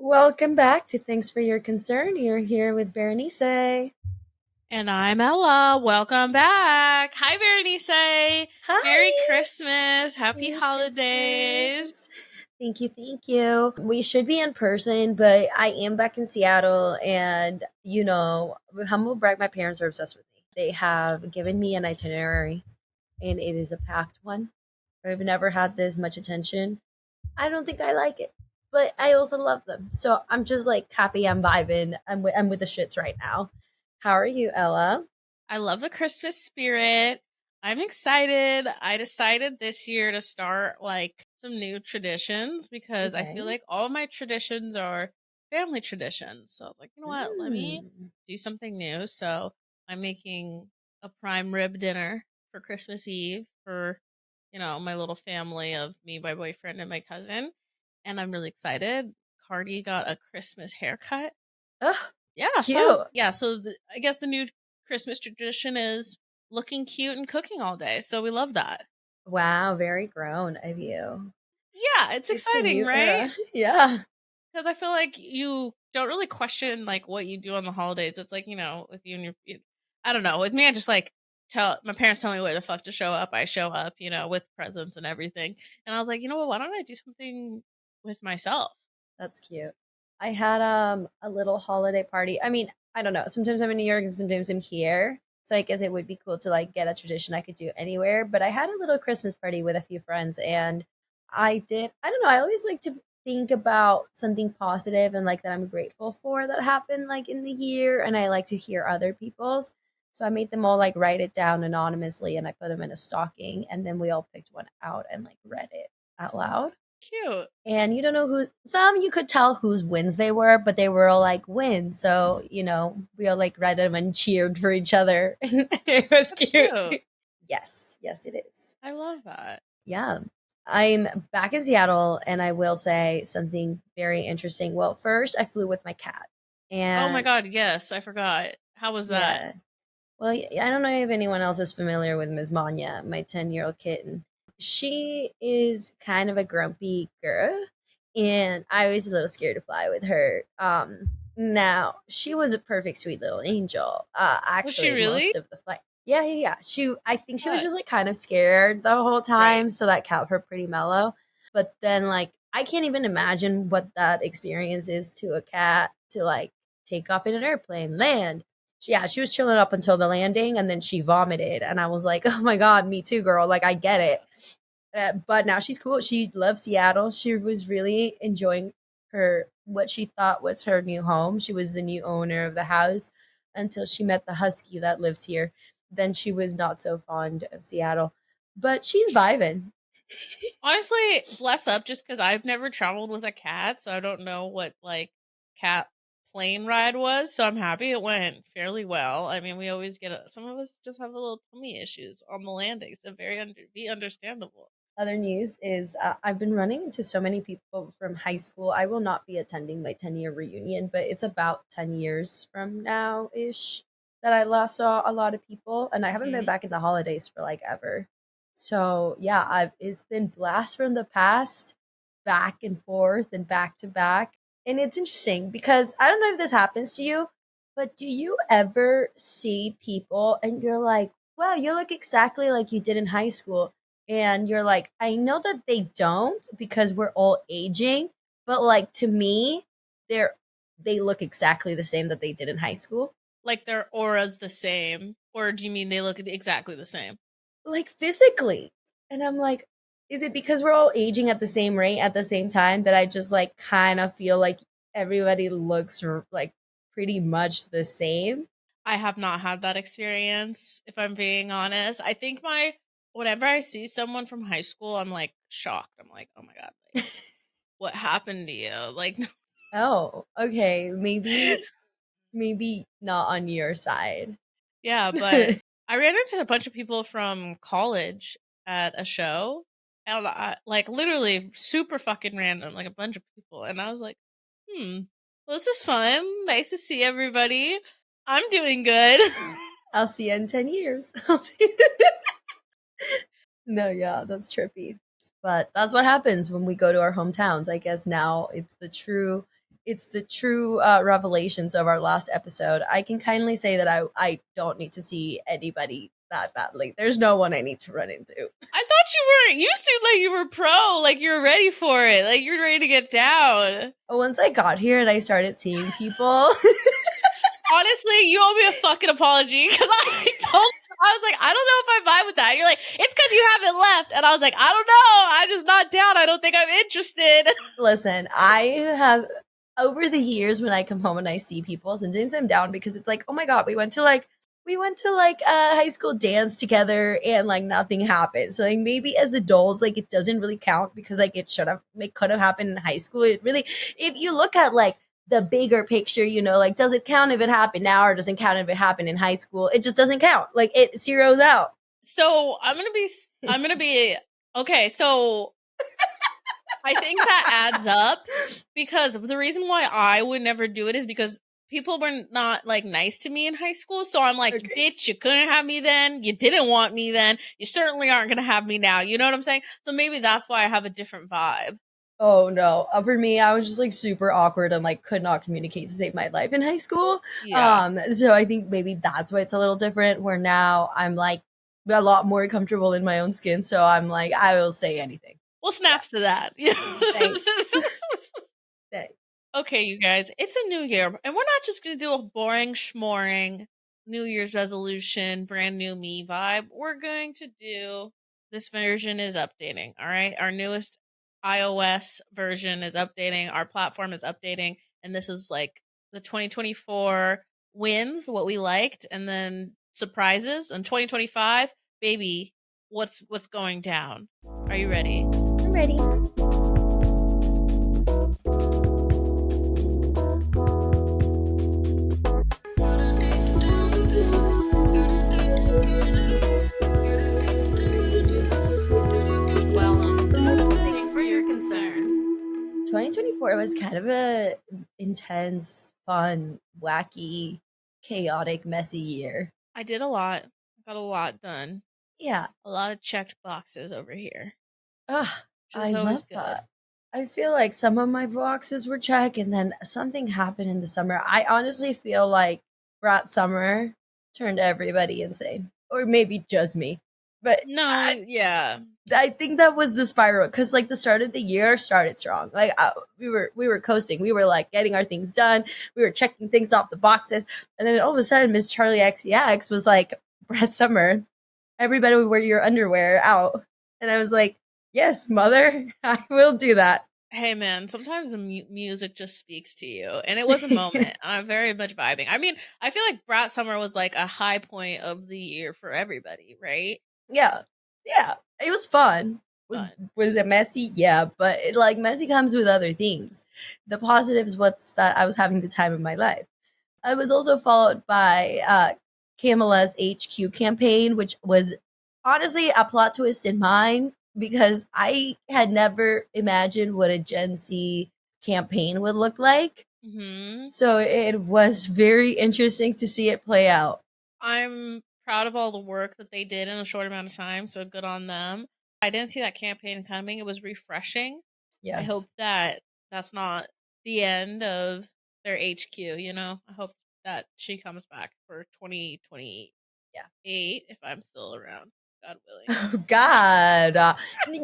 Welcome back to Thanks for Your Concern. You're here with Berenice. And I'm Ella. Welcome back. Hi, Berenice. Merry Hi! Christmas. Happy Merry holidays. Christmas. Thank you, thank you. We should be in person, but I am back in Seattle, and humble brag, my parents are obsessed with me. They have given me an itinerary, and it is a packed one. I've never had this much attention. I don't think I like it, but I also love them. So I'm just like happy. I'm vibing. I'm with the shits right now. How are you, Ella? I love the Christmas spirit. I'm excited. I decided this year to start some new traditions because I feel Okay. like all of my traditions are family traditions. So I was like, you know what? Let me Mm. do something new. So I'm making a prime rib dinner for Christmas Eve for, my little family of me, my boyfriend, and my cousin. And I'm really excited. Cardi got a Christmas haircut. Oh, Yeah, so cute. yeah, so I guess the new Christmas tradition is looking cute and cooking all day. So we love that. Wow, very grown of you. Yeah, it's It's the exciting, new right? era. Yeah. Because I feel like you don't really question what you do on the holidays. It's with you and I don't know. With me, I just tell my parents tell me where the fuck to show up. I show up, with presents and everything. And I was like, you know what? Why don't I do something with myself? That's cute. I had a little holiday party. I mean, I don't know. Sometimes I'm in New York and sometimes I'm here. So I guess it would be cool to like get a tradition I could do anywhere. But I had a little Christmas party with a few friends and I don't know, I always like to think about something positive and like that I'm grateful for that happened like in the year and I like to hear other people's. So I made them all like write it down anonymously and I put them in a stocking and then we all picked one out and like read it out loud. Cute. And you don't know who, some you could tell whose wins they were, but they were all like wins. So, we all like read them and cheered for each other. It was That's cute. cute. Yes, yes, it is. I love that. Yeah. I'm back in Seattle and I will say something very interesting. Well, first, I flew with my cat. Oh my And god, yes, I forgot. How was that? yeah, well, I don't know if anyone else is familiar with Ms. Manya, my 10-year-old kitten. She is kind of a grumpy girl, and I was a little scared to fly with her. Now she was a perfect sweet little angel. Was she Actually, really? most of the flight. Yeah, yeah, yeah. I think she was God. just like kind of scared the whole Right. time, so that kept her pretty mellow. But then, like, I can't even imagine what that experience is to a cat to like take off in an airplane, land, yeah, she was chilling up until the landing and then she vomited. And I was like, oh my God, me too, girl. Like, I get it. But now she's cool. She loves Seattle. She was really enjoying what she thought was her new home. She was the new owner of the house until she met the husky that lives here. Then she was not so fond of Seattle, but she's vibing. Honestly, bless up just because I've never traveled with a cat, so I don't know what cat plane ride was. So I'm happy it went fairly well. I mean, we always some of us just have a little tummy issues on the landing, so be understandable. Other news is I've been running into so many people from high school. I will not be attending my 10-year reunion, but it's about 10 years from now ish that I last saw a lot of people. And I haven't been Hmm. back in the holidays for like ever. So yeah, it's been blast from the past, back and forth and back to back. And it's interesting because I don't know if this happens to you, but do you ever see people and you're like, wow, you look exactly like you did in high school? And you're like, I know that they don't because we're all aging, but like to me, they're they look exactly the same that they did in high school. Like their aura's the same, or do you mean they look exactly the same? Like physically. And I'm like, is it because we're all aging at the same rate at the same time that I just like kind of feel like everybody looks like pretty much the same? I have not had that experience, if I'm being honest. I think whenever I see someone from high school, I'm like shocked. I'm like, oh my god, what happened to you? Like, Oh, okay. Maybe not on your side. yeah, but I ran into a bunch of people from college at a show, and literally super fucking random, like a bunch of people, and I was like, well, this is fun. Nice to see everybody. I'm doing good. I'll see you in 10 years. No, yeah, that's trippy. But that's what happens when we go to our hometowns. I guess now it's the true revelations of our last episode. I can kindly say that I don't need to see anybody that badly. There's no one I need to run into. I thought you seemed like you were pro, like you were ready for it, like you're ready to get down. Once I got here and I started seeing people. Honestly, you owe me a fucking apology because I was like, I don't know if I vibe with that. And you're like, it's because you haven't left. And I was like, I don't know. I'm just not down. I don't think I'm interested. Listen, I have, over the years when I come home and I see people, sometimes I'm down because it's like, oh my God, we went to like a high school dance together and like nothing happened. So like maybe as adults, like it doesn't really count because like it could have happened in high school. It really, if you look at like the bigger picture, you know, like does it count if it happened now or doesn't count if it happened in high school? It just doesn't count. Like it zeroes out. So I'm gonna be okay. So I think that adds up because the reason why I would never do it is because people were not like nice to me in high school. So I'm like, Okay. bitch, you couldn't have me then. You didn't want me then. You certainly aren't gonna have me now. You know what I'm saying? So maybe that's why I have a different vibe. Oh no. For me, I was just like super awkward and like could not communicate to save my life in high school. Yeah. So I think maybe that's why it's a little different where now I'm like a lot more comfortable in my own skin. So I'm like, I will say anything. Well, Yeah. snaps to that. Thanks. Thanks. Okay, you guys, it's a new year, and we're not just gonna do a boring schmoring New Year's resolution, brand new me vibe. We're going to do this version is updating. All right, our newest iOS version is updating. Our platform is updating, and this is like the 2024 wins, what we liked, and then surprises. And 2025, baby, what's going down? Are you ready? I'm ready. Thanks for your concern. 2024 was kind of a intense, fun, wacky, chaotic, messy year. I did a lot. Got a lot done. Yeah. A lot of checked boxes over here. Ah, Which I is always love good. that. I feel like some of my boxes were checked and then something happened in the summer. I honestly feel like Brat Summer turned everybody insane. Or maybe just me. But No, yeah. I think that was the spiral because like the start of the year started strong. Like we were coasting. We were like getting our things done. We were checking things off the boxes, and then all of a sudden, Miss Charlie XCX was like, "Brad Summer, everybody would wear your underwear out," and I was like, "Yes, mother, I will do that." Hey man, sometimes the music just speaks to you, and it was a moment. I'm very much vibing. I mean, I feel like Brat Summer was like a high point of the year for everybody, right? Yeah, yeah, it was fun. Fun. Was it messy? Yeah, but like messy comes with other things. The positives was that I was having the time of my life. I was also followed by Kamala's HQ campaign, which was honestly a plot twist in mine because I had never imagined what a Gen Z campaign would look like. Mm-hmm. So it was very interesting to see it play out. I'm proud of all the work that they did in a short amount of time, so good on them. I didn't see that campaign coming. It was refreshing. Yes. I hope that that's not the end of their HQ, you know? I hope that she comes back for 2028 if I'm still around. God willing. Oh, God.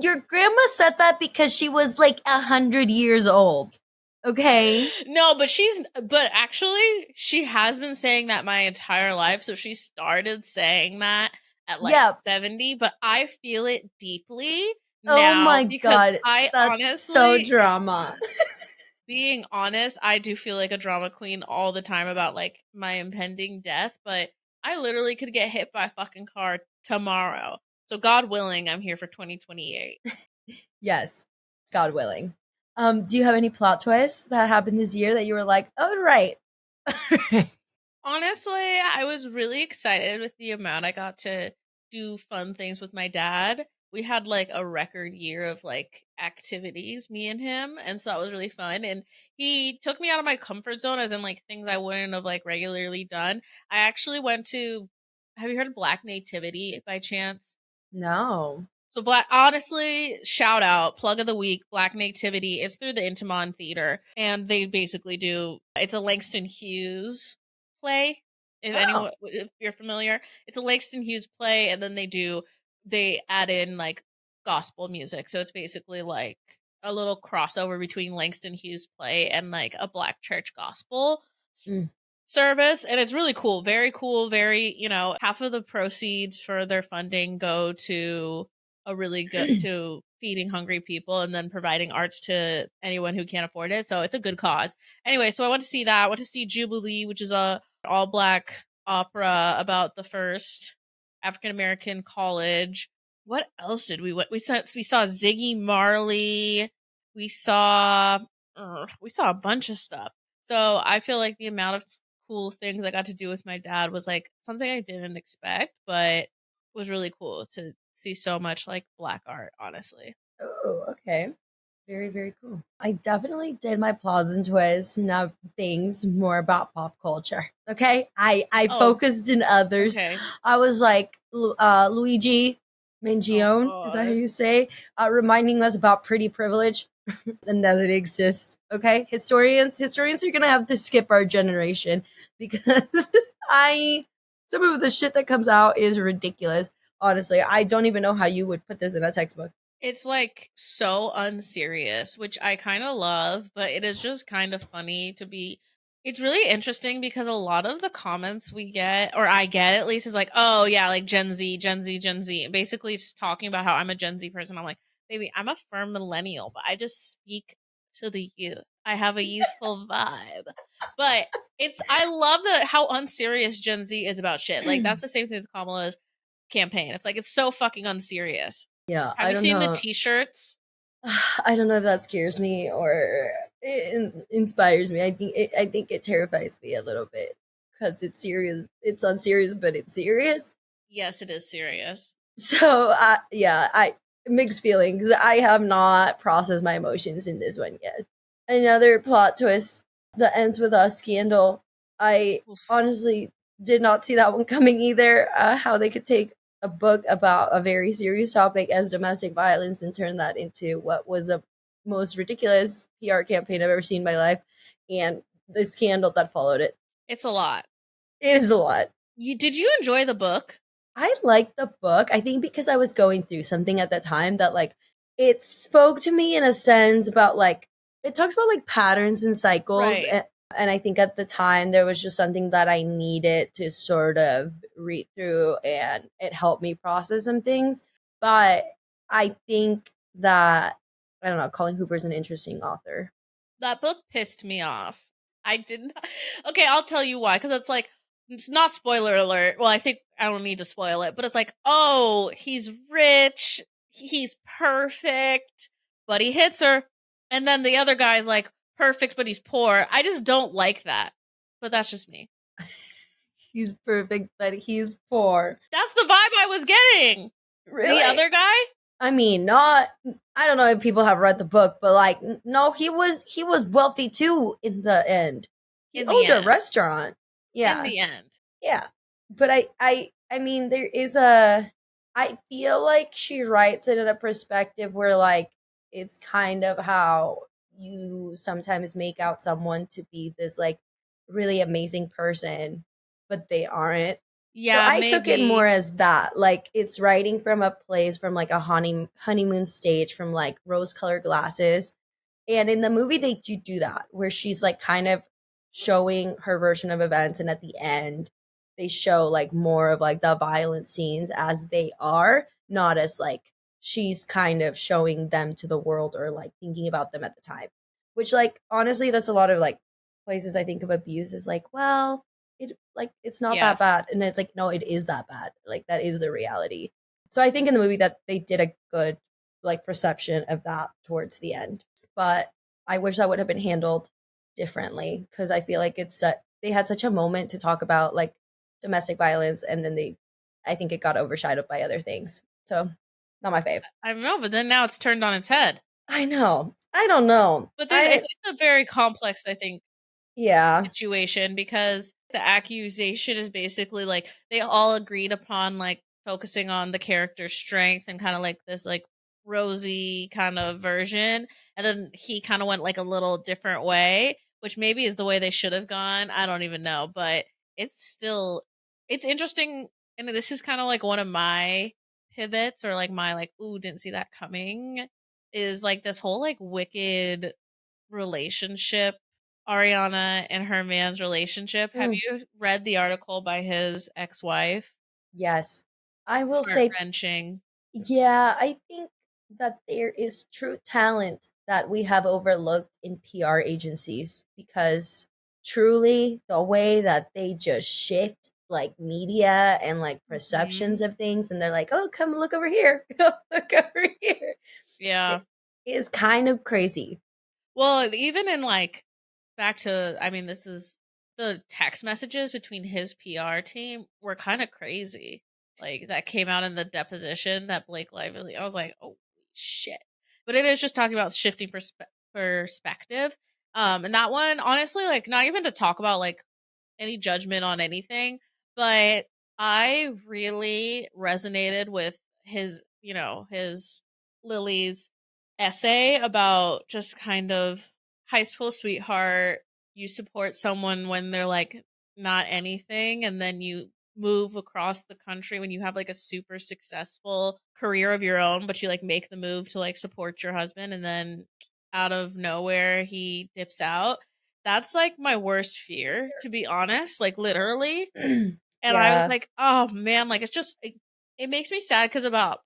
Your grandma said that because she was like 100 years old. Okay. No, but actually, she has been saying that my entire life. So she started saying that at like 70, but I feel it deeply now. Oh my because God. I That's honestly, so drama. being honest, I do feel like a drama queen all the time about like my impending death, but I literally could get hit by a fucking car tomorrow. So God willing, I'm here for 2028. Yes, God willing. Do you have any plot twists that happened this year that you were like, oh right? Honestly, I was really excited with the amount I got to do fun things with my dad. We had like a record year of like activities, me and him, and so that was really fun. And he took me out of my comfort zone, as in like things I wouldn't have like regularly done. I actually went to. Have you heard of Black Nativity by chance? No. So honestly, shout out, plug of the week, Black Nativity. It's through the Intiman Theater, and they basically do. It's a Langston Hughes play. If you're familiar, it's a Langston Hughes play, and then they add in like gospel music. So it's basically like a little crossover between Langston Hughes play and like a Black church gospel service, and it's really cool, very cool, very, half of the proceeds for their funding go to a really good to feeding hungry people and then providing arts to anyone who can't afford it. So it's a good cause. Anyway, so I went to see that. I went to see Jubilee, which is a all Black opera about the first African American college. What else did we saw Ziggy Marley. We saw a bunch of stuff. So I feel like the amount of cool things I got to do with my dad was like something I didn't expect, but was really cool to see so much like Black art, honestly. Oh, okay. Very, very cool. I definitely did my pause and twist and things more about pop culture. Okay. I focused in others. Okay. I was like Luigi Mangione, is that how you say? Reminding us about pretty privilege and that it exists. Okay. Historians are gonna have to skip our generation because some of the shit that comes out is ridiculous. Honestly, I don't even know how you would put this in a textbook. It's like so unserious, which I kind of love, but it is just kind of funny to be. It's really interesting because a lot of the comments we get, or I get at least, is like, oh yeah, like Gen Z, Gen Z, Gen Z. Basically, it's talking about how I'm a Gen Z person. I'm like, baby, I'm a firm millennial, but I just speak to the youth. I have a youthful vibe. But I love how unserious Gen Z is about shit. Like, that's the same thing with Kamala's campaign. It's like, it's so fucking unserious. Yeah, Have you seen the t-shirts? I don't know if that scares me or it inspires me. I think it terrifies me a little bit because it's serious. It's unserious, but it's serious. Yes, it is serious. So, I mixed feelings. I have not processed my emotions in this one yet. Another plot twist that ends with a scandal. I honestly did not see that one coming either. How they could take a book about a very serious topic as domestic violence and turn that into what was the most ridiculous PR campaign I've ever seen in my life, and the scandal that followed it. It's a lot. It is a lot. Did you enjoy the book? I liked the book. I think because I was going through something at the time that like it spoke to me in a sense about like it talks about like patterns and cycles. Right. And I think at the time there was just something that I needed to sort of read through and it helped me process some things. But I think that, I don't know, Colleen Hoover's an interesting author. That book pissed me off. I didn't. Okay, I'll tell you why. Because it's like, it's not spoiler alert. Well, I think I don't need to spoil it. But it's like, oh, he's rich. He's perfect. But he hits her. And then the other guy's like, perfect, but he's poor. I just don't like that. But that's just me. He's perfect, but he's poor. That's the vibe I was getting. Really? The other guy? I mean, I don't know if people have read the book, but like, no, he was wealthy too in the end. He owned a restaurant. Yeah. In the end. Yeah. But I mean, there is I feel like she writes it in a perspective where like, it's kind of how you sometimes make out someone to be this like really amazing person, but they aren't. Yeah, so I took it more as that. Like it's writing from a place from like a honeymoon stage from like rose-colored glasses. And in the movie they do that where she's like kind of showing her version of events, and at the end they show like more of like the violent scenes as they are, not as like she's kind of showing them to the world or like thinking about them at the time. Which like honestly that's a lot of like places I think of abuse is like, well, it's not that bad, and it's like, no, it is that bad. Like that is the reality. So I think in the movie that they did a good like perception of that towards the end, but I wish that would have been handled differently because I feel like they had such a moment to talk about like domestic violence, and then I think it got overshadowed by other things. So not my fave. I don't know, but then now it's turned on its head. I know. I don't know. But it's a very complex, I think, situation, because the accusation is basically like they all agreed upon like focusing on the character's strength and kind of like this like rosy kind of version, and then he kind of went like a little different way, which maybe is the way they should have gone. I don't even know, but it's interesting, and this is kind of like one of my pivots or like my like ooh didn't see that coming is like this whole like wicked relationship, Ariana and her man's relationship. Have Mm, you read the article by his ex-wife? yes. I will Heart say, wrenching. yeah, I think that there is true talent that we have overlooked in PR agencies because truly the way that they just shift like media and like Hmm. perceptions of things, and they're like, oh, come look over here, look over here, Yeah. it is kind of crazy. Well, even in like back to, I mean, this is the text messages between his PR team were kind of crazy. Like that came out in the deposition that Blake Lively. I was like, oh shit. But it is just talking about shifting perspective. And that one, honestly, like not even to talk about like any judgment on anything, but I really resonated with his, his Lily's essay about just kind of high school sweetheart. You support someone when they're like not anything, and then you move across the country when you have like a super successful career of your own, but you like make the move to like support your husband, and then out of nowhere he dips out. That's like my worst fear, to be honest, like literally. And I was Yeah. like, oh man, like it makes me sad because about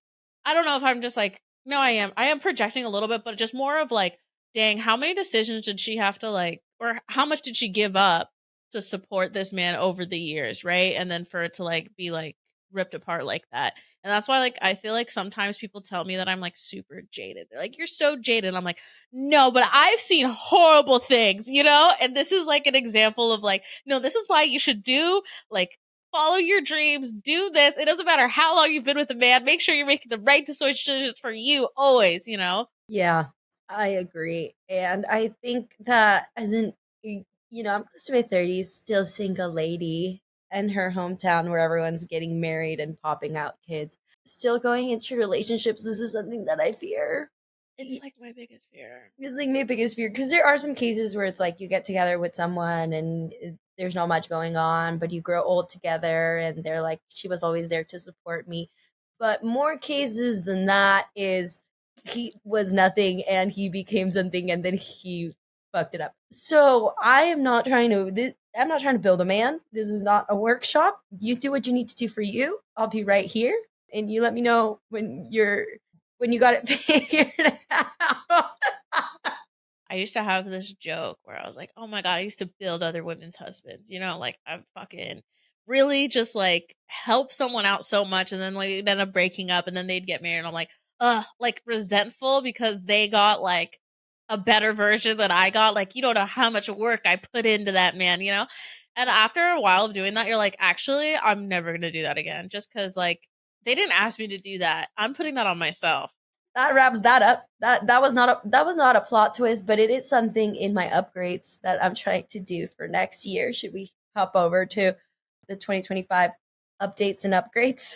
I don't know if I'm just like no, I am projecting a little bit, but just more of like, dang, how many decisions did she have to like, or how much did she give up to support this man over the years, right? And then for it to like be like ripped apart like that. And that's why like I feel like sometimes people tell me that I'm like super jaded. They're like, you're so jaded. I'm like, no, but I've seen horrible things, you know? And this is like an example of like, no, this is why you should do like follow your dreams, do this. It doesn't matter how long you've been with a man. Make sure you're making the right decisions for you always, you know? Yeah, I agree. And I think that as in, I'm close to my 30s, still single lady in her hometown where everyone's getting married and popping out kids, still going into relationships. This is something that I fear. It's like my biggest fear. It's like my biggest fear because there are some cases where it's like you get together with someone and there's not much going on, but you grow old together and they're like, she was always there to support me. But more cases than that is he was nothing and he became something and then he fucked it up. So I am not trying to. I'm not trying to build a man. This is not a workshop. You do what you need to do for you. I'll be right here, and you let me know when you got it figured out. I used to have this joke where I was like, oh my God, I used to build other women's husbands, you know, like I fucking really just like help someone out so much and then like we'd end up breaking up and then they'd get married and I'm like, like resentful because they got like a better version than I got. Like, you don't know how much work I put into that man, you know? And after a while of doing that, you're like, actually, I'm never gonna do that again. Just cause like they didn't ask me to do that. I'm putting that on myself. That wraps that up. That was not a plot twist, but it is something in my upgrades that I'm trying to do for next year. Should we hop over to the 2025 updates and upgrades?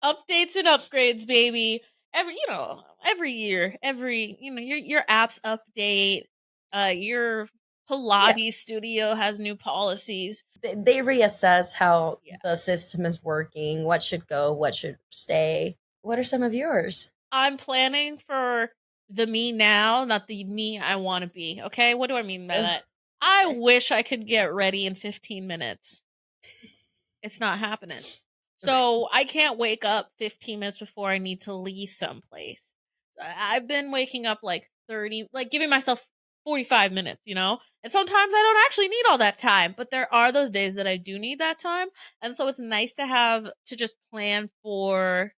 Updates and upgrades, baby. Every year, your apps update. Your Yeah, Pilates studio has new policies. they reassess how Yeah. the system is working, what should go, what should stay. What are some of yours? I'm planning for the me now, not the me I want to be. Okay, what do I mean by Ugh, that? I okay. wish I could get ready in 15 minutes. It's not happening. Okay. So I can't wake up 15 minutes before I need to leave someplace. So I've been waking up like 30, like giving myself 45 minutes, you know? And sometimes I don't actually need all that time, but there are those days that I do need that time. And so it's nice to have to just plan for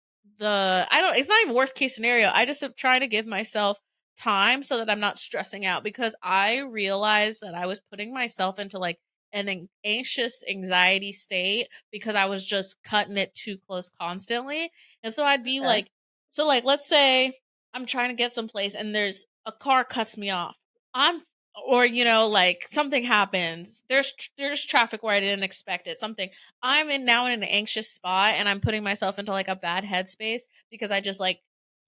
it's not even worst case scenario. I just am trying to give myself time so that I'm not stressing out because I realized that I was putting myself into like an anxious anxiety state because I was just cutting it too close constantly. And so I'd be Okay. like, let's say I'm trying to get someplace and there's a car cuts me off. I'm or like something happens, there's traffic where I didn't expect it, something, I'm in now in an anxious spot and I'm putting myself into like a bad headspace because I just like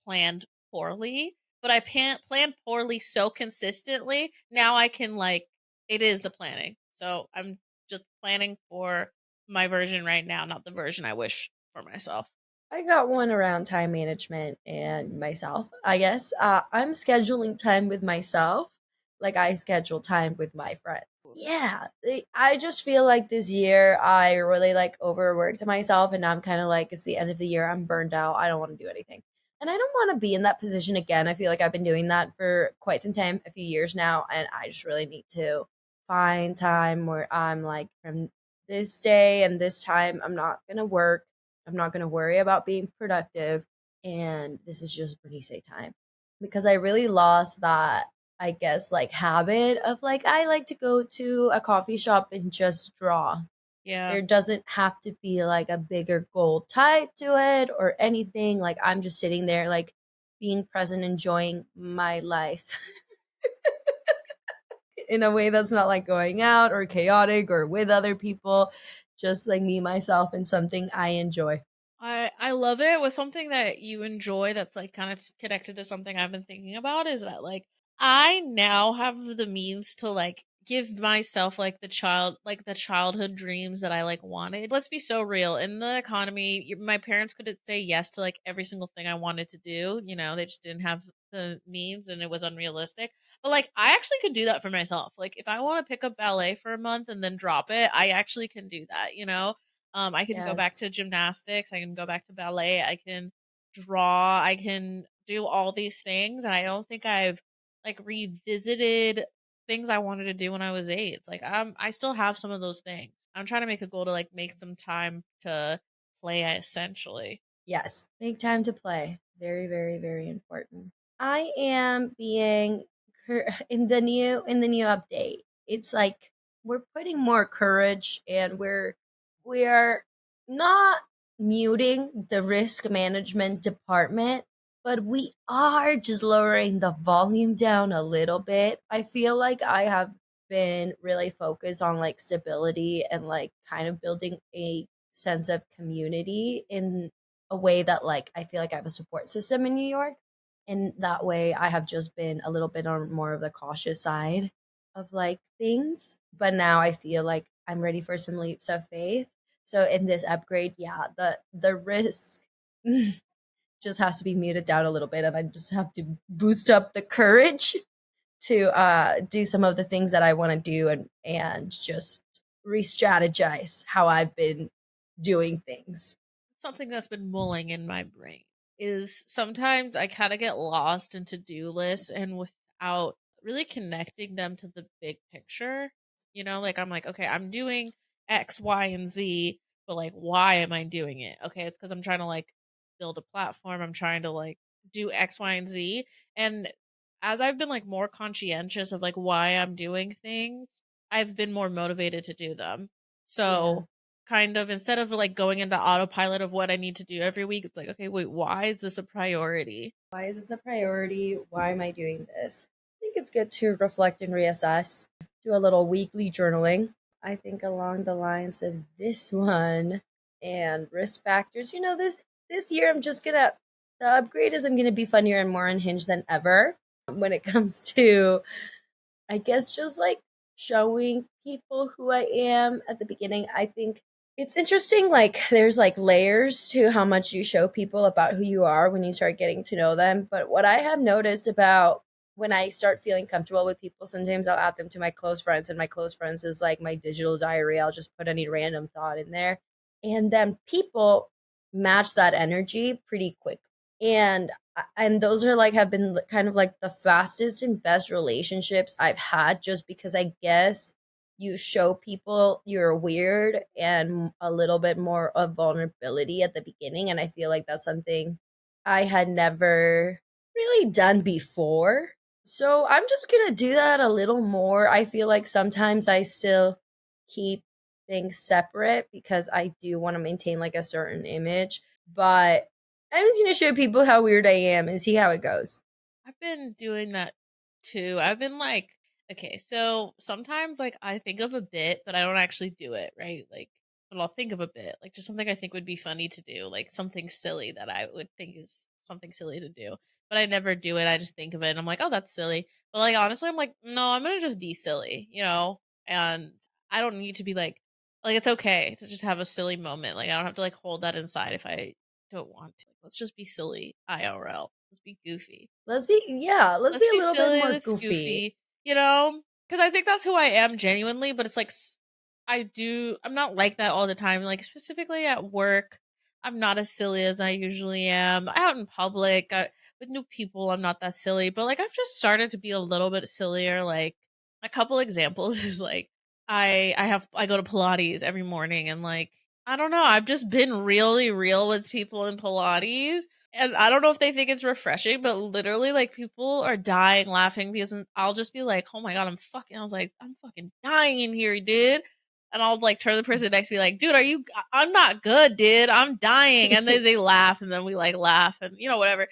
planned poorly, but I planned poorly so consistently, now I can like, it is the planning, so I'm just planning for my version right now, not the version I wish for myself. I got one around time management and myself, I guess. I'm scheduling time with myself like I schedule time with my friends. Yeah, I just feel like this year I really like overworked myself, and now I'm kind of like, it's the end of the year. I'm burned out. I don't want to do anything. And I don't want to be in that position again. I feel like I've been doing that for quite some time, a few years now, and I just really need to find time where I'm like, from this day and this time, I'm not going to work. I'm not going to worry about being productive. And this is just Bernice time, because I really lost that, I guess, like habit of like, I like to go to a coffee shop and just draw. Yeah. There doesn't have to be like a bigger goal tied to it or anything. Like, I'm just sitting there, like, being present, enjoying my life in a way that's not like going out or chaotic or with other people. Just like me, myself, and something I enjoy. I love it. With something that you enjoy that's like kind of connected to something I've been thinking about is that like I now have the means to like give myself like the childhood dreams that I like wanted. Let's be so real. In the economy, my parents couldn't say yes to like every single thing I wanted to do. They just didn't have the means and it was unrealistic. But like I actually could do that for myself. Like if I want to pick up ballet for a month and then drop it, I actually can do that. I can go back Yes. to gymnastics, I can go back to ballet, I can draw, I can do all these things, and I don't think I've like revisited things I wanted to do when I was 8. It's like I still have some of those things. I'm trying to make a goal to like make some time to play essentially. Yes. Make time to play. Very, very, very important. I am being in the new update. It's like we're putting more courage, and we are not muting the risk management department, but we are just lowering the volume down a little bit. I feel like I have been really focused on like stability and like kind of building a sense of community in a way that, like, I feel like I have a support system in New York, and that way I have just been a little bit on more of the cautious side of like things, but now I feel like I'm ready for some leaps of faith. So in this upgrade, yeah, the risk just has to be muted down a little bit, and I just have to boost up the courage to do some of the things that I want to do, and just re-strategize how I've been doing things. Something that's been mulling in my brain is sometimes I kind of get lost in to-do lists and without really connecting them to the big picture. Like I'm like, okay, I'm doing X, Y, and Z, but like, why am I doing it? Okay, it's because I'm trying to like build a platform. I'm trying to like do X, Y, and Z. And as I've been like more conscientious of like why I'm doing things, I've been more motivated to do them. Yeah. So kind of instead of like going into autopilot of what I need to do every week, it's like, okay, wait, why is this a priority? Why is this a priority? Why am I doing this? I think it's good to reflect and reassess, do a little weekly journaling. I think along the lines of this one and risk factors. This year I'm just gonna the upgrade is I'm gonna be funnier and more unhinged than ever when it comes to, I guess, just like showing people who I am at the beginning. I think it's interesting, like, there's like layers to how much you show people about who you are when you start getting to know them. But what I have noticed about when I start feeling comfortable with people, sometimes I'll add them to my close friends, and my close friends is like my digital diary. I'll just put any random thought in there. And then people match that energy pretty quick. And those are like have been kind of like the fastest and best relationships I've had, just because I guess you show people you're weird and a little bit more of vulnerability at the beginning, and I feel like that's something I had never really done before. So I'm just going to do that a little more. I feel like sometimes I still keep things separate because I do want to maintain like a certain image, but I'm just gonna show people how weird I am and see how it goes. I've been doing that too. I've been like Okay, so sometimes like I think of a bit, but I don't actually do it, right? Like, but I'll think of a bit, like just something I think would be funny to do, like something silly that I would think is something silly to do. But I never do it. I just think of it and I'm like, oh, that's silly. But like honestly, I'm like, no, I'm gonna just be silly, you know? And I don't need to be like it's okay to just have a silly moment. Like I don't have to like hold that inside if I don't want to. Like, let's just be silly, IRL. Let's be goofy. Let's be Let's a be little bit silly, more let's goofy. goofy, you know? Because I think that's who I am genuinely, but it's like I'm not like that all the time. Like specifically at work, I'm not as silly as I usually am. Out in public, with new people, I'm not that silly, but like I've just started to be a little bit sillier. Like a couple examples is like I go to Pilates every morning and like I don't know, I've just been really real with people in Pilates and I don't know if they think it's refreshing, but literally, like, people are dying laughing because I'll just be like, oh my God, I was like, I'm fucking dying in here, dude. And I'll like turn to the person next to me like, dude, I'm not good, dude. I'm dying. And they laugh and then we like laugh and, you know, whatever.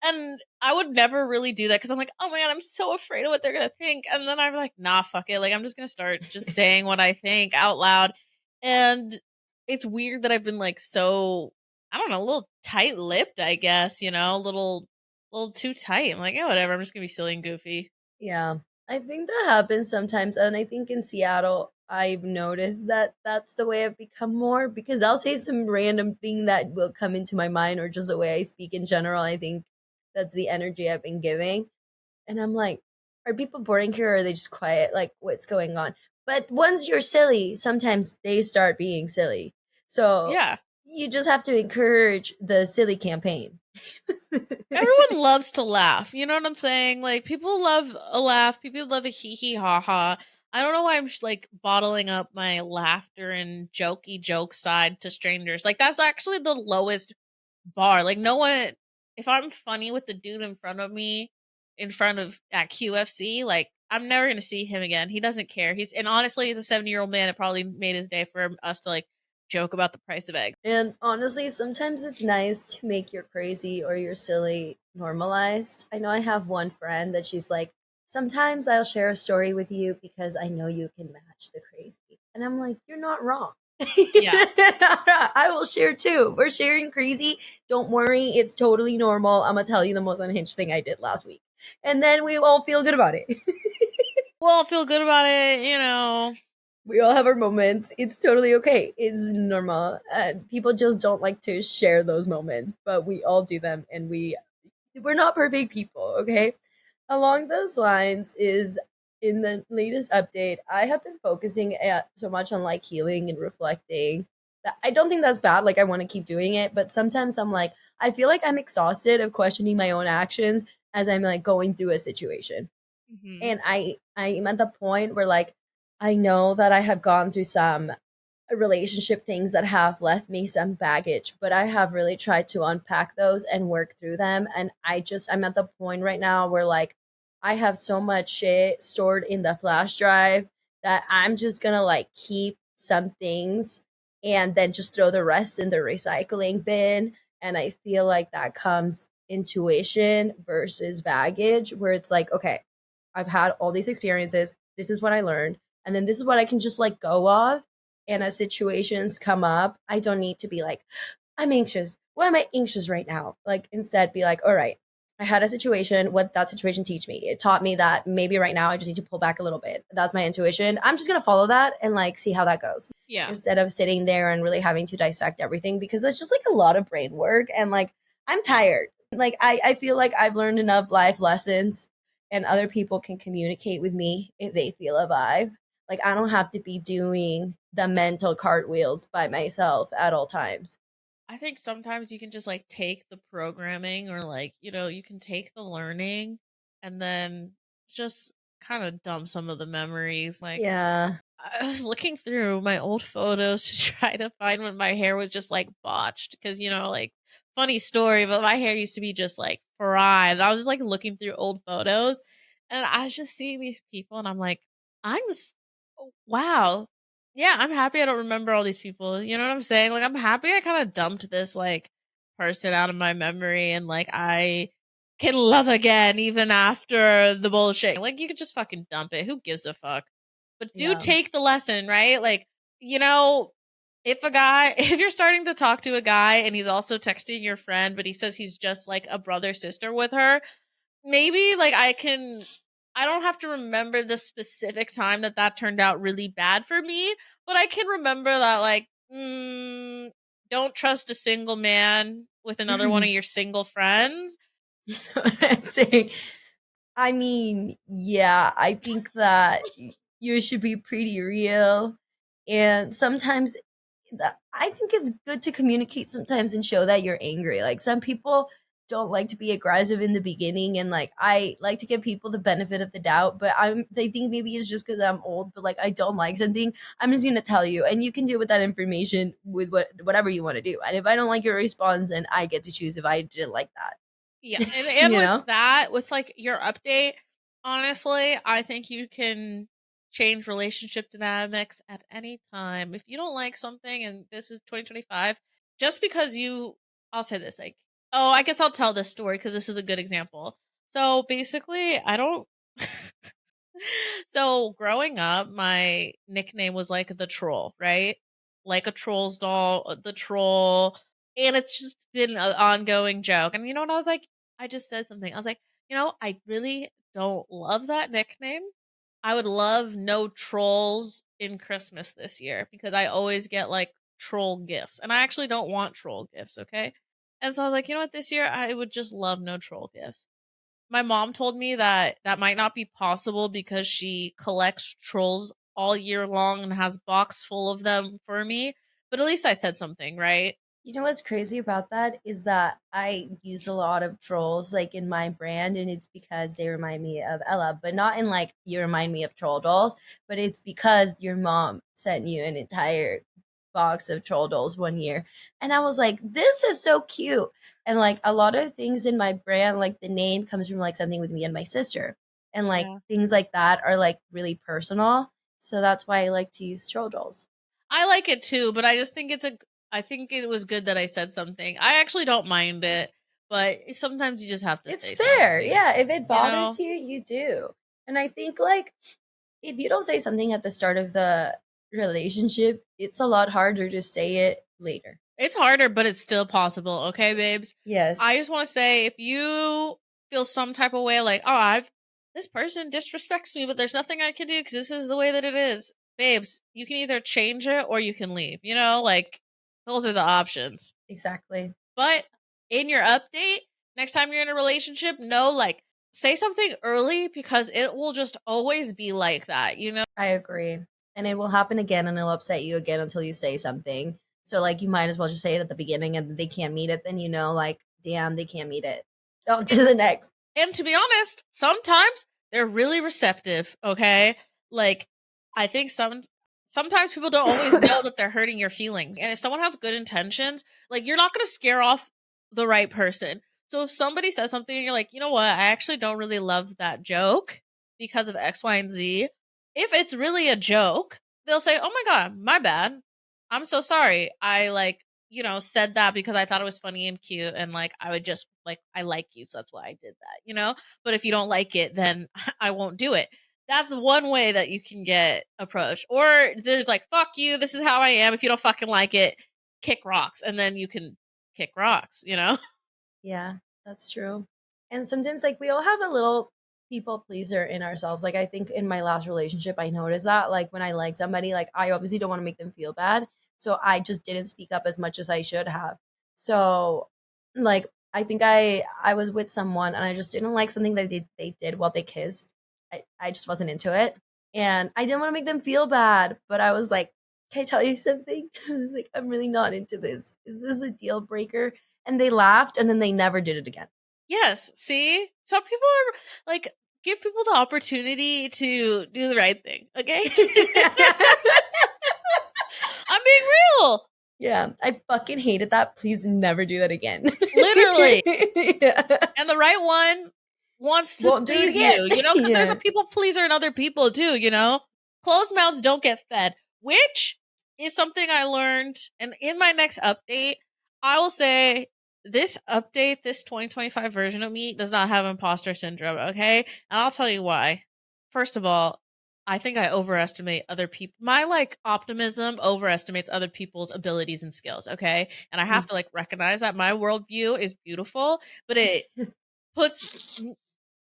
And I would never really do that because I'm like, oh my God, I'm so afraid of what they're going to think. And then I'm like, nah, fuck it. Like, I'm just going to start just saying what I think out loud. And it's weird that I've been like so I don't know, a little tight lipped, I guess, you know, a little too tight. I'm like, yeah, whatever, I'm just gonna be silly and goofy. Yeah, I think that happens sometimes, and I think in Seattle, I've noticed that that's the way I've become more because I'll say some random thing that will come into my mind, or just the way I speak in general. I think that's the energy I've been giving, and I'm like, are people boring here, or are they just quiet? Like, what's going on? But once you're silly, sometimes they start being silly. So Yeah. you just have to encourage the silly campaign. Everyone loves to laugh. You know what I'm saying? Like people love a laugh, people love a hee hee ha ha. I don't know why I'm just like bottling up my laughter and jokey joke side to strangers. Like that's actually the lowest bar. Like no one if I'm funny with the dude in front of me in front of at QFC, like I'm never gonna see him again. He doesn't care. And honestly he's a 70-year-old man. It probably made his day for us to like joke about the price of eggs. And honestly, sometimes it's nice to make your crazy or your silly normalized. I know I have one friend that she's like, sometimes I'll share a story with you because I know you can match the crazy. And I'm like, you're not wrong. Yeah. I will share too. We're sharing crazy. Don't worry, it's totally normal. I'm gonna tell you the most unhinged thing I did last week. And then we all feel good about it. Well, I'll feel good about it, you know. We all have our moments. It's totally okay. It's normal. And people just don't like to share those moments, but we all do them, and we're not perfect people, okay? Along those lines is in the latest update, I have been focusing so much on like healing and reflecting. That I don't think that's bad. Like I want to keep doing it, but sometimes I'm like I feel like I'm exhausted of questioning my own actions as I'm like going through a situation. Mhm. And I'm at the point where like I know that I have gone through some relationship things that have left me some baggage, but I have really tried to unpack those and work through them. And I'm at the point right now where like I have so much shit stored in the flash drive that I'm just gonna like keep some things and then just throw the rest in the recycling bin. And I feel like that comes intuition versus baggage, where it's like, okay, I've had all these experiences. This is what I learned. And then this is what I can just let go of. And as situations come up, I don't need to be like, I'm anxious. Why am I anxious right now? Like, instead, be like, all right, I had a situation. What that situation teach me? It taught me that maybe right now I just need to pull back a little bit. That's my intuition. I'm just going to follow that and like see how that goes Yeah. instead of sitting there and really having to dissect everything because it's just like a lot of brain work. And like, I'm tired. Like, I feel like I've learned enough life lessons and other people can communicate with me if they feel a vibe. Like I don't have to be doing the mental cartwheels by myself at all times. I think sometimes you can just like take the programming or like, you know, you can take the learning and then just kind of dump some of the memories. Like Yeah. I was looking through my old photos to try to find when my hair was just like botched because you know like funny story but my hair used to be just like fried. I was just like looking through old photos and I was just seeing these people and I'm like wow, yeah, I'm happy I don't remember all these people, you know what I'm saying? Like I'm happy I kind of dumped this like person out of my memory and like can love again even after the bullshit. Like, you could just fucking dump it. Who gives a fuck? But do Yeah. take the lesson, right? Like, you know, if you're starting to talk to a guy and he's also texting your friend, but he says he's just like a brother sister with her, maybe like I don't have to remember the specific time that turned out really bad for me, but I can remember that like, don't trust a single man with another one of your single friends. I'm saying, I mean, yeah, I think that you should be pretty real. And sometimes I think it's good to communicate sometimes and show that you're angry. Like some people don't like to be aggressive in the beginning, and like I like to give people the benefit of the doubt, but they think maybe it's just because I'm old, but like I don't like something, I'm just gonna tell you, and you can deal with that information with whatever you want to do. And if I don't like your response, then I get to choose if I didn't like that. Yeah, and You with know? that, with like your update, honestly, I think you can change relationship dynamics at any time. If you don't like something, and this is 2025, just because I'll say this, like, oh, I guess I'll tell this story because this is a good example. So basically, I don't. So growing up, my nickname was like the troll, right? Like a troll's doll, the troll. And it's just been an ongoing joke. And you know what? I just said something. I was like, I really don't love that nickname. I would love no trolls in Christmas this year because I always get like troll gifts. And I actually don't want troll gifts, okay? And so I was like, you know what? This year I would just love no troll gifts. My mom told me that might not be possible because she collects trolls all year long and has box full of them for me. But at least I said something, right? You know what's crazy about that is that I use a lot of trolls like in my brand, and it's because they remind me of Ella, but not in like you remind me of troll dolls, but it's because your mom sent you an entire box of troll dolls one year. And I was like, this is so cute. And like a lot of things in my brand, like the name comes from like something with me and my sister. And like Yeah. things like that are like really personal. So that's why I like to use troll dolls. I like it too, but I just think I think it was good that I said something. I actually don't mind it, but sometimes you just have to It's say fair. something. Yeah, if it You know? bothers you, you do. And I think like if you don't say something at the start of the relationship, it's a lot harder to say it later. It's harder, but it's still possible, okay, babes? Yes. I just want to say if you feel some type of way like, oh, this person disrespects me, but there's nothing I can do because this is the way that it is. Babes, you can either change it or you can leave. Like those are the options. Exactly. But in your update, next time you're in a relationship, like say something early because it will just always be like that. I agree. And it will happen again and it'll upset you again until you say something. So like you might as well just say it at the beginning, and they can't meet it, then like, damn, they can't meet it. On to the next. And to be honest, sometimes they're really receptive, okay? Like, I think sometimes people don't always know that they're hurting your feelings. And if someone has good intentions, like you're not going to scare off the right person. So if somebody says something and you're like, you know what, I actually don't really love that joke because of X, Y, and Z. If it's really a joke, they'll say, oh my God, my bad. I'm so sorry. I said that because I thought it was funny and cute, and like I would just like I like you, so that's why I did that. But if you don't like it, then I won't do it. That's one way that you can get approached. Or there's like, fuck you, this is how I am. If you don't fucking like it, kick rocks. And then you can kick rocks. Yeah, that's true. And sometimes, like, we all have a little people pleaser in ourselves. Like, I think in my last relationship, I noticed that, like, when I like somebody, like, I obviously don't want to make them feel bad. So I just didn't speak up as much as I should have. So, like, I think I was with someone and I just didn't like something that they did while they kissed. I just wasn't into it. And I didn't want to make them feel bad, but I was like, can I tell you something? I was like, I'm really not into this. Is this a deal breaker? And they laughed and then they never did it again. Yes. See? Some people are like, give people the opportunity to do the right thing. Okay? I'm being real. Yeah, I fucking hated that. Please never do that again. Literally. Yeah. And the right one wants to Won't do it please again. you, because there's Yeah. a people pleaser in other people too, Closed mouths don't get fed, which is something I learned. And in my next update, I will say this update, this 2025 version of me does not have imposter syndrome, okay? And I'll tell you why. First of all, I think I overestimate other people. My like optimism overestimates other people's abilities and skills, okay? And I have to like recognize that my worldview is beautiful, but it puts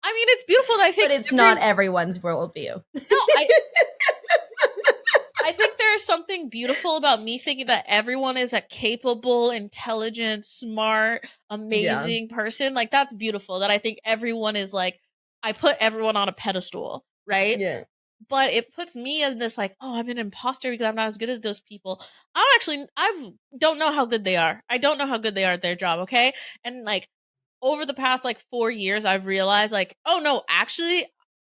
I mean, it's beautiful that I think but it's not everyone's worldview. No, I think there's something beautiful about me thinking that everyone is a capable, intelligent, smart, amazing person. Like, that's beautiful. That I think everyone is like, I put everyone on a pedestal, right? Yeah. But it puts me in this like, oh, I'm an imposter because I'm not as good as those people. I don't know how good they are. I don't know how good they are at their job, okay? And like, over the past like 4 years, I've realized like, oh no, actually,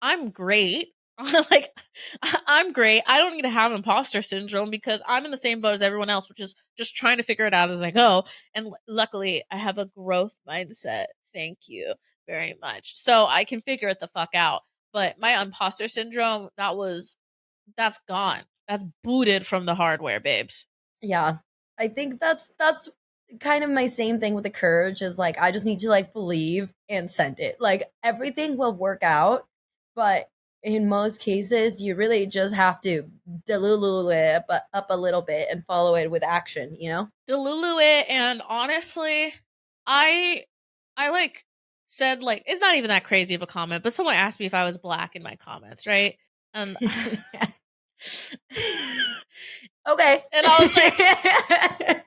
I'm great. Like, I'm great. I don't need to have imposter syndrome because I'm in the same boat as everyone else, which is just trying to figure it out as I go. And luckily, I have a growth mindset. Thank you very much. So I can figure it the fuck out. But my imposter syndrome, that's gone. That's booted from the hardware, babes. Yeah. I think that's kind of my same thing with the courage is like I just need to like believe and send it. Like everything will work out, but in most cases you really just have to delulu it up a little bit and follow it with action, you know? Delulu it, and honestly, I like said like it's not even that crazy of a comment, but someone asked me if I was black in my comments, right? And Okay. and I was like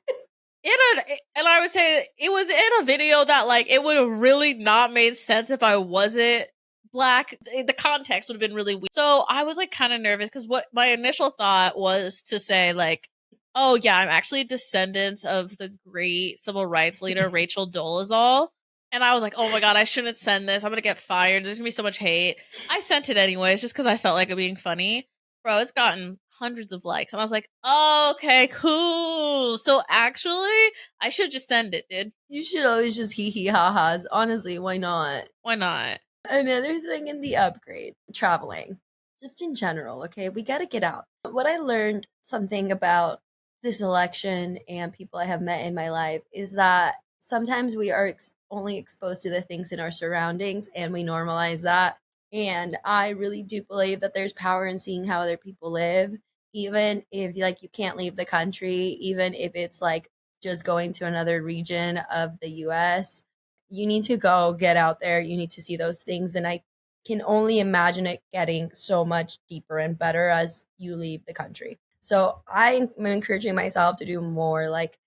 and I would say it was in a video that like it would have really not made sense if I wasn't black. The context would have been really weird. So I was like kind of nervous because what my initial thought was to say like, oh yeah, I'm actually descendants of the great civil rights leader Rachel Dolezal. And I was like, oh my god, I shouldn't send this. I'm gonna get fired. There's gonna be so much hate. I sent it anyways, just because I felt like it being funny. Bro, it's gotten hundreds of likes. And I was like, oh, okay, cool. So actually, I should just send it, dude. You should always just hee hee ha ha's. Honestly, why not? Why not? Another thing in the upgrade, traveling. Just in general, okay? We got to get out. What I learned something about this election and people I have met in my life is that sometimes we are only exposed to the things in our surroundings and we normalize that. And I really do believe that there's power in seeing how other people live, even if like you can't leave the country, even if it's like just going to another region of the US. You need to go get out there. You need to see those things. And I can only imagine it getting so much deeper and better as you leave the country. So I'm encouraging myself to do more like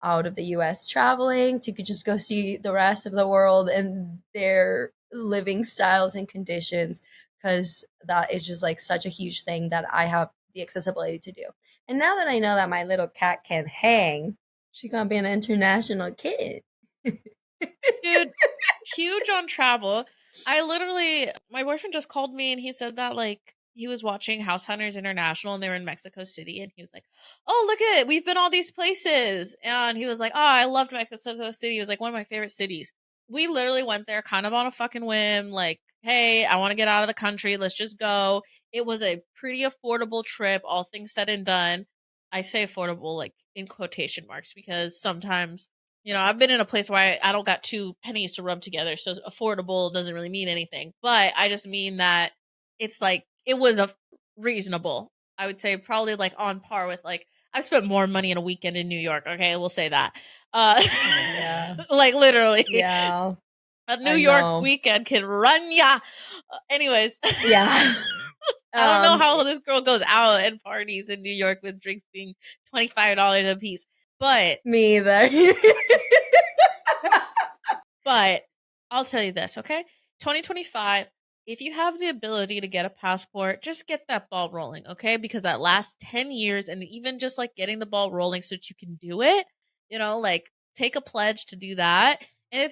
out of the US traveling to just go see the rest of the world and their living styles and conditions, because that is just like such a huge thing that I have the accessibility to do. And now that I know that my little cat can hang, she's gonna be an international kid. Dude, huge on travel. My boyfriend just called me and he said that like he was watching House Hunters International and they were in Mexico City and he was like, oh, look at it. We've been all these places. And he was like, oh, I loved Mexico City. It was like one of my favorite cities. We literally went there kind of on a fucking whim. Like, hey, I want to get out of the country. Let's just go. It was a pretty affordable trip, all things said and done. I say affordable like in quotation marks because sometimes I've been in a place where I don't got 2 pennies to rub together, so affordable doesn't really mean anything. But I just mean that it's like it was reasonable. I would say probably like on par with like I've spent more money in a weekend in New York. Okay, we'll say that. Yeah. Like literally. Yeah. A New York weekend can run ya. Anyways. Yeah. I don't know how this girl goes out and parties in New York with drinks being $25 a piece. But me either. But I'll tell you this, okay? 2025, if you have the ability to get a passport, just get that ball rolling, okay? Because that last 10 years and even just like getting the ball rolling so that you can do it, like take a pledge to do that and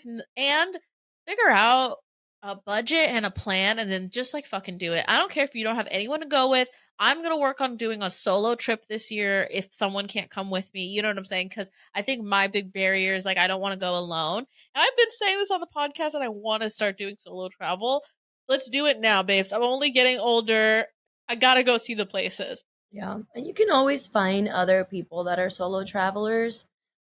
figure out a budget and a plan and then just like fucking do it. I don't care if you don't have anyone to go with. I'm going to work on doing a solo trip this year if someone can't come with me. You know what I'm saying? Because I think my big barrier is like I don't want to go alone. And I've been saying this on the podcast and I want to start doing solo travel. Let's do it now, babes. I'm only getting older. I got to go see the places. Yeah. And you can always find other people that are solo travelers.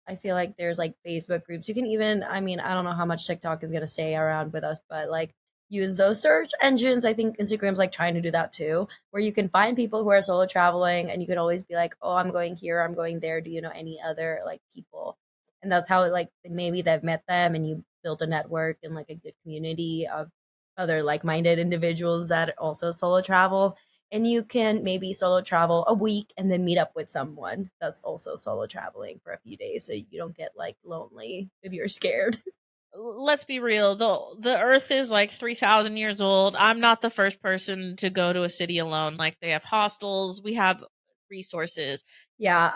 I feel like there's like Facebook groups. You can even, I mean, I don't know how much TikTok is going to stay around with us, but like use those search engines. I think Instagram's like trying to do that too, where you can find people who are solo traveling and you can always be like, oh, I'm going here, I'm going there. Do you know any other like people? And that's how like maybe they've met them and you built a network and like a good community of other like-minded individuals that also solo travel, and you can maybe solo travel a week and then meet up with someone that's also solo traveling for a few days so you don't get like lonely if you're scared. Let's be real. The Earth is like 3,000 years old. I'm not the first person to go to a city alone. Like they have hostels. We have resources. Yeah,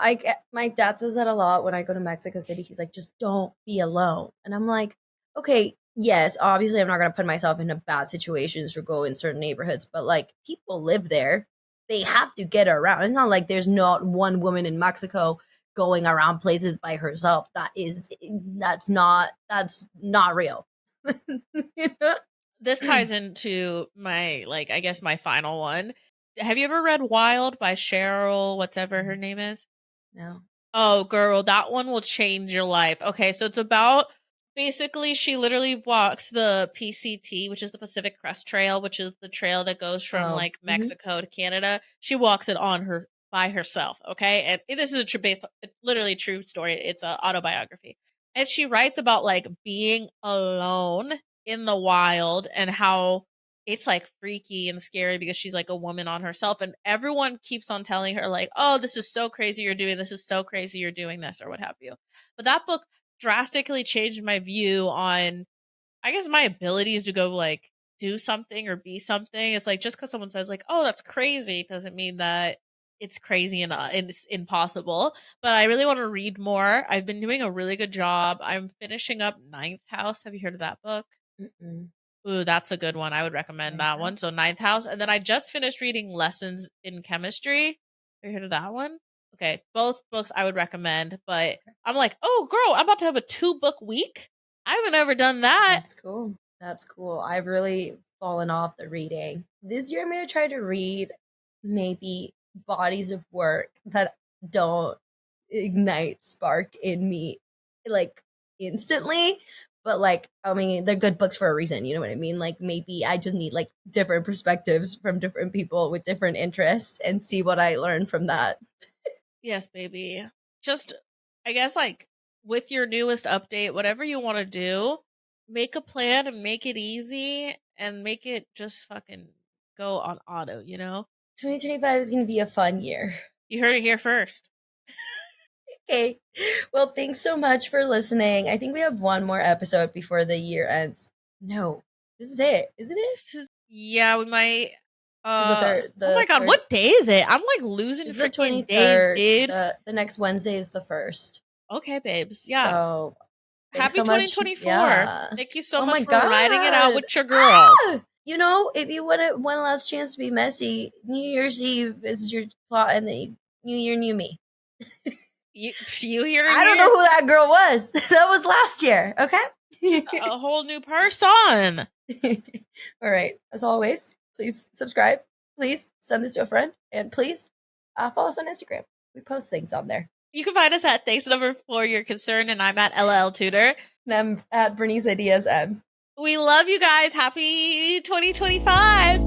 my dad says that a lot when I go to Mexico City. He's like, just don't be alone. And I'm like, okay, yes, obviously I'm not going to put myself into bad situations or go in certain neighborhoods, but like people live there. They have to get around. It's not like there's not one woman in Mexico going around places by herself. That's not real. You know? This ties into my, like, I guess my final one. Have you ever read Wild by Cheryl, whatever her name is? No. Oh, girl, that one will change your life. Okay, so it's about basically she literally walks the PCT, which is the Pacific Crest Trail, which is the trail that goes from Oh, like Mexico to Canada. She walks it on her by herself. Okay, and this is a literally true story. It's an autobiography, and she writes about like being alone in the wild and how it's like freaky and scary because she's like a woman on herself, and everyone keeps on telling her like, oh, this is so crazy you're doing this, is so crazy you're doing this, or what have you. But that book drastically changed my view on, I guess, my abilities to go like do something or be something. It's like just because someone says like, oh, that's crazy doesn't mean that it's crazy and it's impossible. But I really want to read more. I've been doing a really good job. I'm finishing up Ninth House. Have you heard of that book? Mm-mm. Ooh, that's a good one. I would recommend Ninth that one. House? So Ninth House. And then I just finished reading Lessons in Chemistry. Have you heard of that one? Okay. Both books I would recommend. But I'm like, oh, girl, I'm about to have a 2-book week. I haven't ever done that. That's cool. That's cool. I've really fallen off the reading. This year I'm going to try to read maybe bodies of work that don't ignite spark in me like instantly, but like I mean they're good books for a reason, you know what I mean? Like maybe I just need like different perspectives from different people with different interests and see what I learn from that. Yes, baby. Just, I guess, like, with your newest update, whatever you want to do, make a plan and make it easy and make it just fucking go on auto, you know? 2025 is going to be a fun year. You heard it here first. Okay. Well, thanks so much for listening. I think we have one more episode before the year ends. No, this is it, isn't it? Yeah, we might. The Oh my god, third- what day is it? I'm like losing It's the freaking days, 23rd. dude. The next Wednesday is the 1st. Okay, babes. Yeah. So thanks Happy so much. 2024. Yeah. Thank you so Oh much my for riding it out God. with your girl. You know, if you want one last chance to be messy, New Year's Eve is your plot, and then New Year, new me. You hear it I don't here? know who that girl was. That was last year. Okay. A whole new person. All right. As always, please subscribe. Please send this to a friend, and please follow us on Instagram. We post things on there. You can find us at Thanks Number for Your Concern, and I'm at LL Tutor. And I'm at Bernice Diaz M. We love you guys. Happy 2025.